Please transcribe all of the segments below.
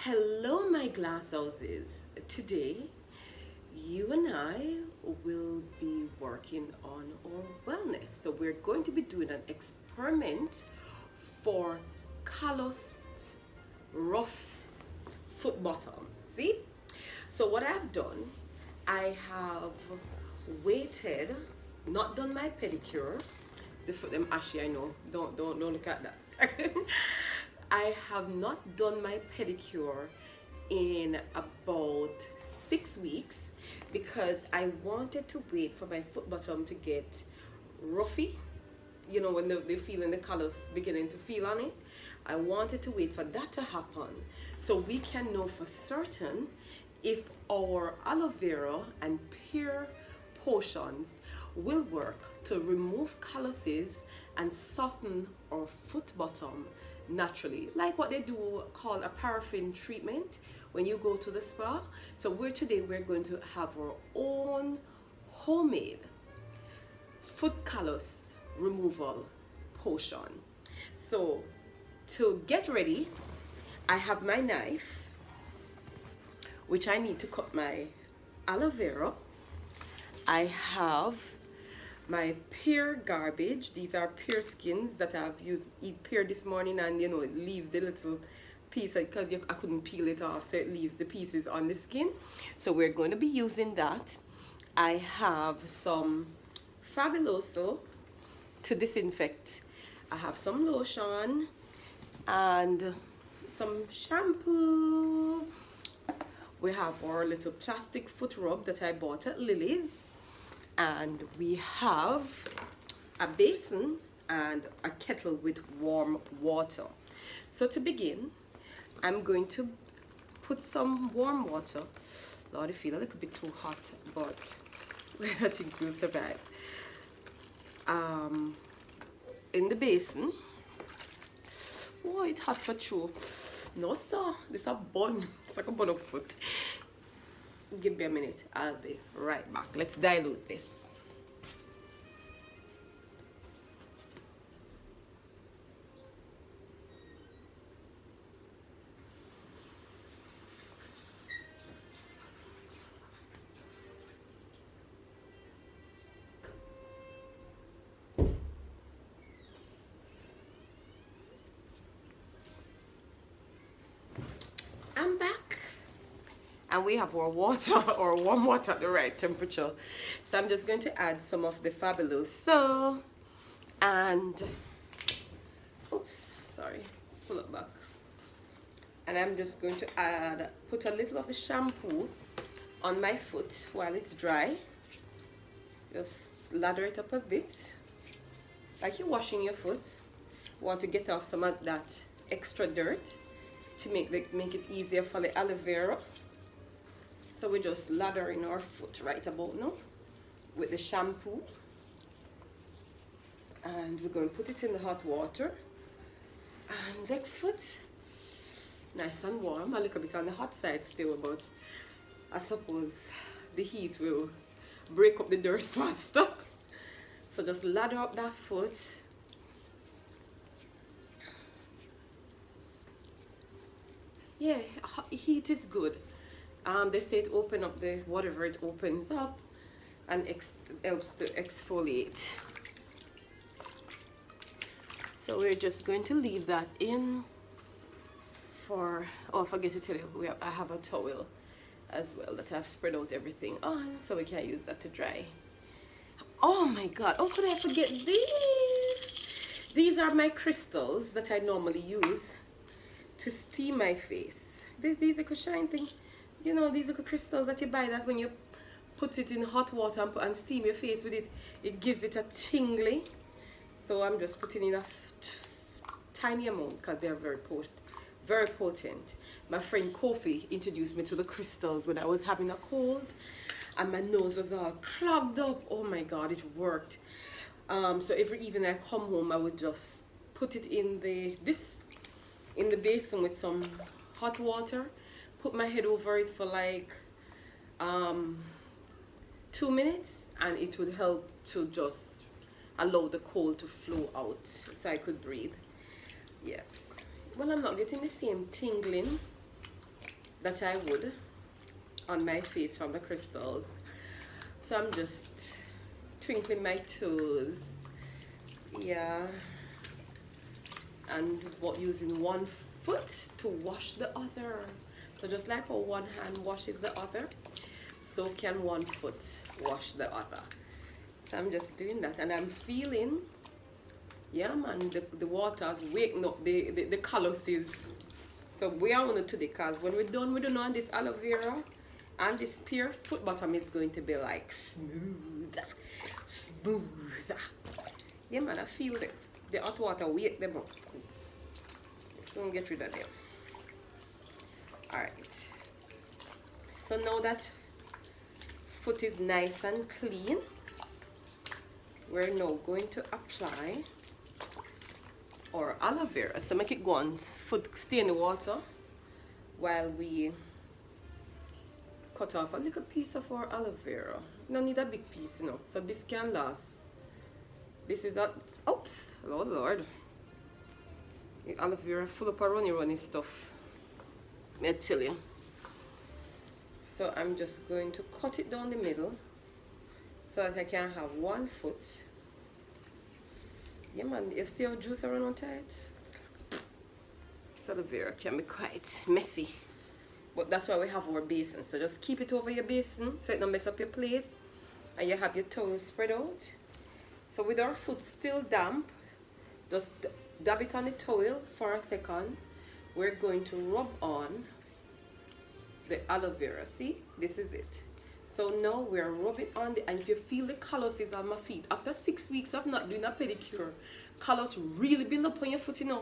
Hello, my glass houses. Today, you and I will be working on our wellness. So, we're going to be doing an experiment for calloused, rough foot bottom. See? So, what I've done, I have waited, not done my pedicure. The foot them ashy, I know. Don't look at that. I have not done my pedicure in about 6 weeks because I wanted to wait for my foot bottom to get roughy. You know, when they're feeling the colors beginning to feel on it. I wanted to wait for that to happen so we can know for certain if our aloe vera and pear potions will work to remove calluses and soften our foot bottom naturally, like what they do called a paraffin treatment when you go to the spa. So today we're going to have our own homemade foot callus removal potion. So to get ready, I have my knife, which I need to cut my aloe vera. I have my pear garbage. These are pear skins that I've used. Eat pear this morning and leave the little piece because I couldn't peel it off, so it leaves the pieces on the skin. So we're going to be using that. I have some Fabuloso to disinfect. I have some lotion and some shampoo. We have our little plastic foot rub that I bought at Lily's. And we have a basin and a kettle with warm water. So to begin, I'm going to put some warm water. Lord, I feel a little bit too hot, but I think we'll survive. In the basin. Oh, it's hot for true. No, sir. This is a bun. It's like a bun of foot. Give me a minute. I'll be right back. Let's dilute this. I'm back. And we have our water or warm water at the right temperature. So I'm just going to add some of the Fabuloso and oops, sorry, pull it back. And I'm just going to put a little of the shampoo on my foot while it's dry. Just lather it up a bit, like you're washing your foot. You want to get off some of that extra dirt to make it easier for the aloe vera. So we're just lathering our foot right about now with the shampoo. And we're going to put it in the hot water. And next foot, nice and warm. A little bit on the hot side still, but I suppose the heat will break up the dirt faster. So just lather up that foot. Yeah, heat is good. They say it open up the whatever it opens up and helps to exfoliate. So we're just going to leave that in for, oh, I forget to tell you, I have a towel as well that I've spread out everything on, so we can use that to dry. Oh my God, oh, could I forget these? These are my crystals that I normally use to steam my face. These are shine thing. You know, these are crystals that you buy that when you put it in hot water and steam your face with it, it gives it a tingly. So I'm just putting in a tiny amount because they're very potent. My friend Kofi introduced me to the crystals when I was having a cold and my nose was all clogged up. Oh my God, it worked. So every evening I come home, I would just put it in the basin with some hot water, put my head over it for like 2 minutes, and it would help to just allow the cold to flow out so I could breathe. Yes. Well, I'm not getting the same tingling that I would on my face from the crystals. So I'm just twinkling my toes, yeah, and using one foot to wash the other. So just like how one hand washes the other, so can one foot wash the other. So I'm just doing that, and I'm feeling, yeah man, the water's waking up the calluses. So we are on it today, because when we're done on this aloe vera and this pear, foot bottom is going to be like smooth. Yeah man, I feel the hot water wake them up. So get rid of them. Alright, so now that foot is nice and clean, we're now going to apply our aloe vera. So make it go on, foot stay in the water while we cut off a little piece of our aloe vera. You don't need a big piece, you know, so this can last. This is a, oops, oh Lord. The aloe vera full of runny stuff, I tell you. So I'm just going to cut it down the middle so that I can have one foot. Yeah man, you see how juice around on tight? So the vera can be quite messy. But that's why we have our basin. So just keep it over your basin so it don't mess up your place. And you have your towel spread out. So with our foot still damp, just dab it on the towel for a second. We're going to rub on the aloe vera. See, this is it. So now we're rubbing on the, and if you feel the calluses on my feet, after 6 weeks of not doing a pedicure, callus really build up on your foot, you know.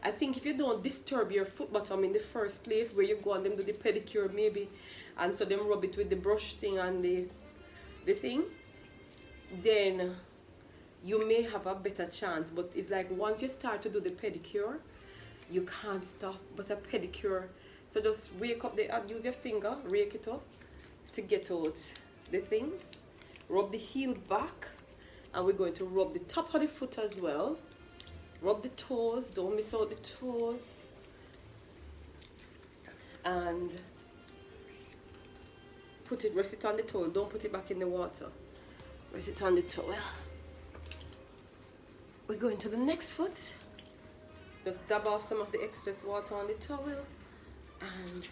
I think if you don't disturb your foot bottom in the first place, where you go and them do the pedicure maybe, and so them rub it with the brush thing and the thing, then you may have a better chance. But it's like once you start to do the pedicure, you can't stop but a pedicure. So just wake up use your finger, rake it up to get out the things. Rub the heel back, and we're going to rub the top of the foot as well. Rub the toes, don't miss out the toes. And rest it on the towel, don't put it back in the water. Rest it on the towel. We're going to the next foot. Just dab off some of the excess water on the towel and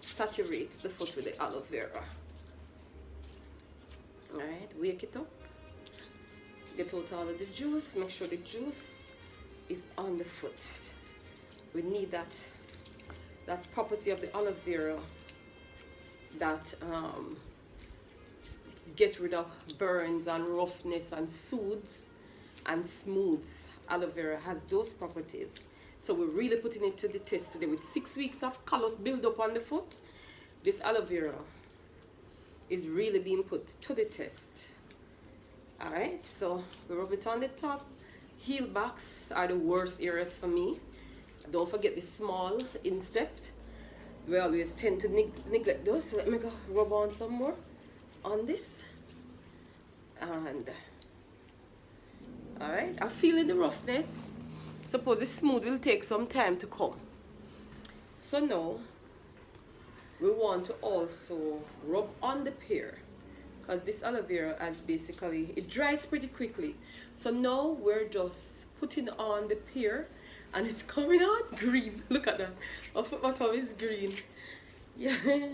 saturate the foot with the aloe vera. Alright, wake it up. Get out all of the juice. Make sure the juice is on the foot. We need that property of the aloe vera that get rid of burns and roughness and soothes and smooths. Aloe vera has those properties. So we're really putting it to the test today. With 6 weeks of callus build up on the foot, this aloe vera is really being put to the test. Alright, so we rub it on the top. Heel backs are the worst areas for me. Don't forget the small instep. We always tend to neglect those. So let me go rub on some more on this. And alright, I'm feeling the roughness. Suppose the smooth will take some time to come. So now we want to also rub on the pear, because this aloe vera has basically, it dries pretty quickly. So now we're just putting on the pear, and it's coming out green. Look at that. Our foot bottom is green. Yeah.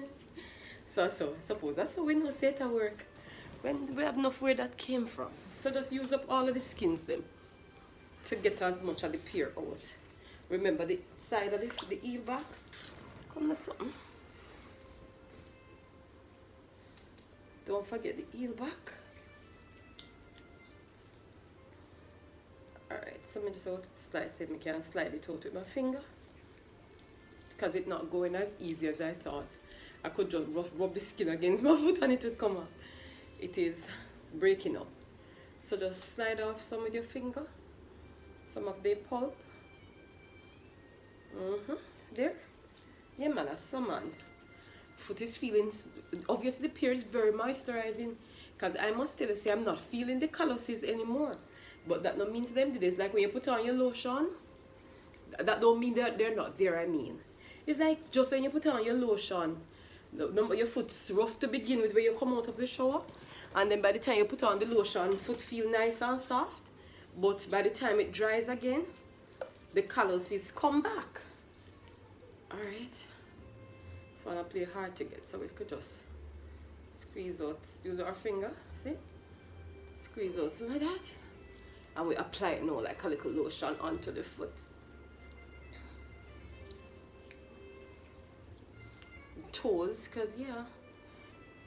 So suppose that's how we know say it work. When we have enough where that came from. So just use up all of the skins them to get as much of the pear out. Remember the side of the heel back. Come to something. Don't forget the heel back. Alright, so I just want to slide, so I can slide it out with my finger. Because it's not going as easy as I thought. I could just rub the skin against my foot and it would come out. It is breaking up. So just slide off some with your finger. Some of the pulp. There. Yeah man, that's some man. Foot is feeling, obviously the pear is very moisturizing, because I must tell you, see, I'm not feeling the calluses anymore. But that no means them. It's like when you put on your lotion, That don't mean that they're not there, I mean. It's like just when you put on your lotion, your foot's rough to begin with when you come out of the shower. And then by the time you put on the lotion, foot feel nice and soft. But by the time it dries again, the calluses come back. Alright. So I'm going to play hard to get, so we could just squeeze out, use our finger, see? Squeeze out some of that. And we apply it now like a little lotion onto the foot. Toes, because yeah,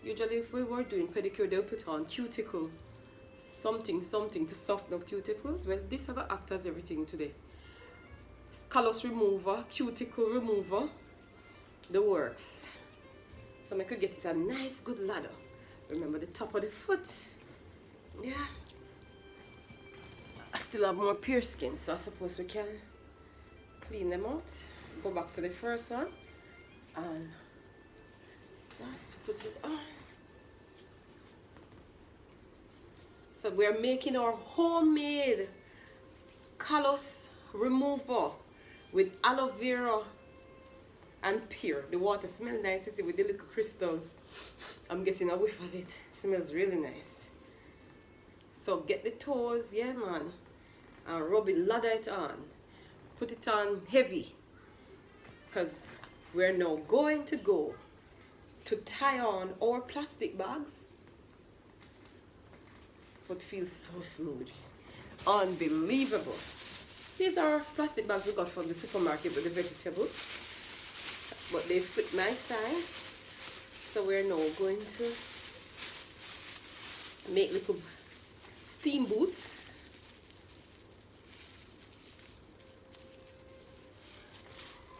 usually if we were doing pedicure, they'll put on cuticle, something to soften up cuticles. Well, this have act as everything today. Callus remover, cuticle remover, the works. So I could get it a nice good ladder. Remember the top of the foot. Yeah. I still have more pear skin, so I suppose we can clean them out. Go back to the first one and put it on. So we're making our homemade callus remover with aloe vera and pear. The water smells nice, you see, with the little crystals. I'm getting a whiff of it. It smells really nice. So get the toes, yeah man, and rub it, lather it on. Put it on heavy, because we're now going to go to tie on our plastic bags. Foot feels so smooth. Unbelievable. These are plastic bags we got from the supermarket with the vegetables, but they fit my size. So we're now going to make little steam boots.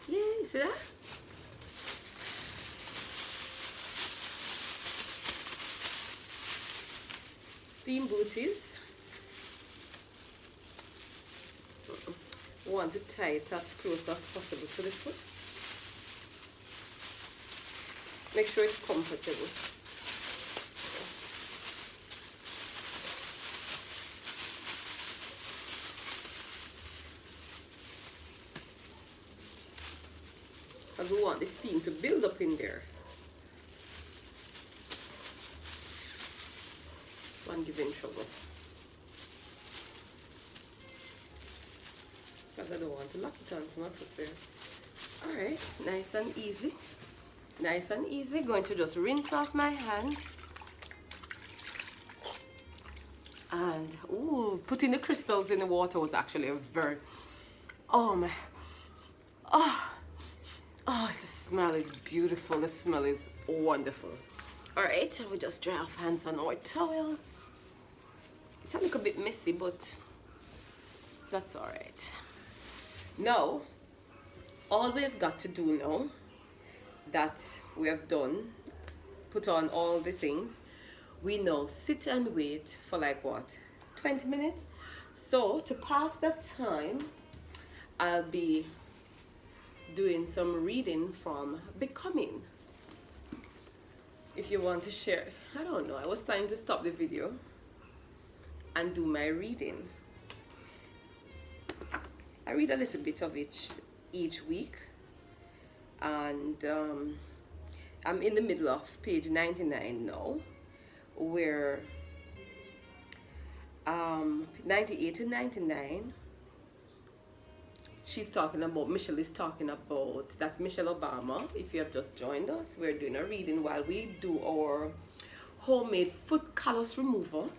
Yeah, you see that? Steam booties. Want to tie it as close as possible to the foot. Make sure it's comfortable. Because we want the steam to build up in there. This one giving trouble. Because I don't want to lock it onto my foot there. Alright, nice and easy. Nice and easy. Going to just rinse off my hands. And, ooh, putting the crystals in the water was actually a very, oh my, oh, the smell is beautiful. The smell is wonderful. Alright, so we just dry off hands on our towel. It's a little bit messy, but that's alright. Now, all we've got to do now that we have done, put on all the things, we now sit and wait for like what, 20 minutes? So to pass that time, I'll be doing some reading from Becoming. If you want to share, I don't know, I was planning to stop the video and do my reading. I read a little bit of each week, and I'm in the middle of page 99 now, where 98 to 99 she's talking about, Michelle is talking about, that's Michelle Obama. If you have just joined us, we're doing a reading while we do our homemade foot callus remover.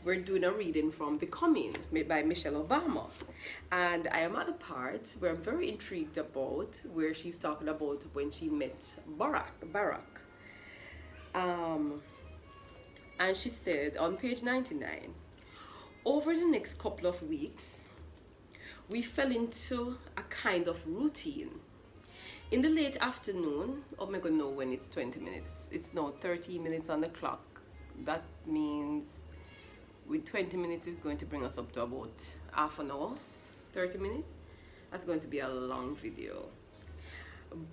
We're doing a reading from Becoming, made by Michelle Obama. And I am at the part where I'm very intrigued about, where she's talking about when she met Barack. And she said on page 99, over the next couple of weeks, we fell into a kind of routine. In the late afternoon, oh my god, no, when it's 20 minutes, it's now 30 minutes on the clock. That means with 20 minutes is going to bring us up to about half an hour, 30 minutes. That's going to be a long video.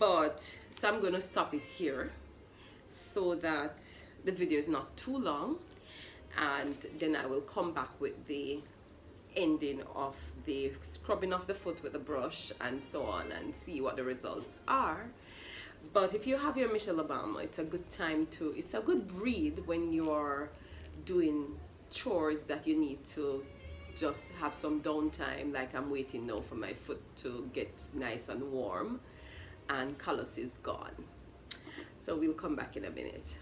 But, so I'm going to stop it here so that the video is not too long, and then I will come back with the ending of the scrubbing of the foot with a brush and so on, and see what the results are. But if you have your Michelle Obama, it's a good time to, it's a good breathe when you're doing chores that you need to just have some downtime, like I'm waiting now for my foot to get nice and warm and callus is gone. So we'll come back in a minute.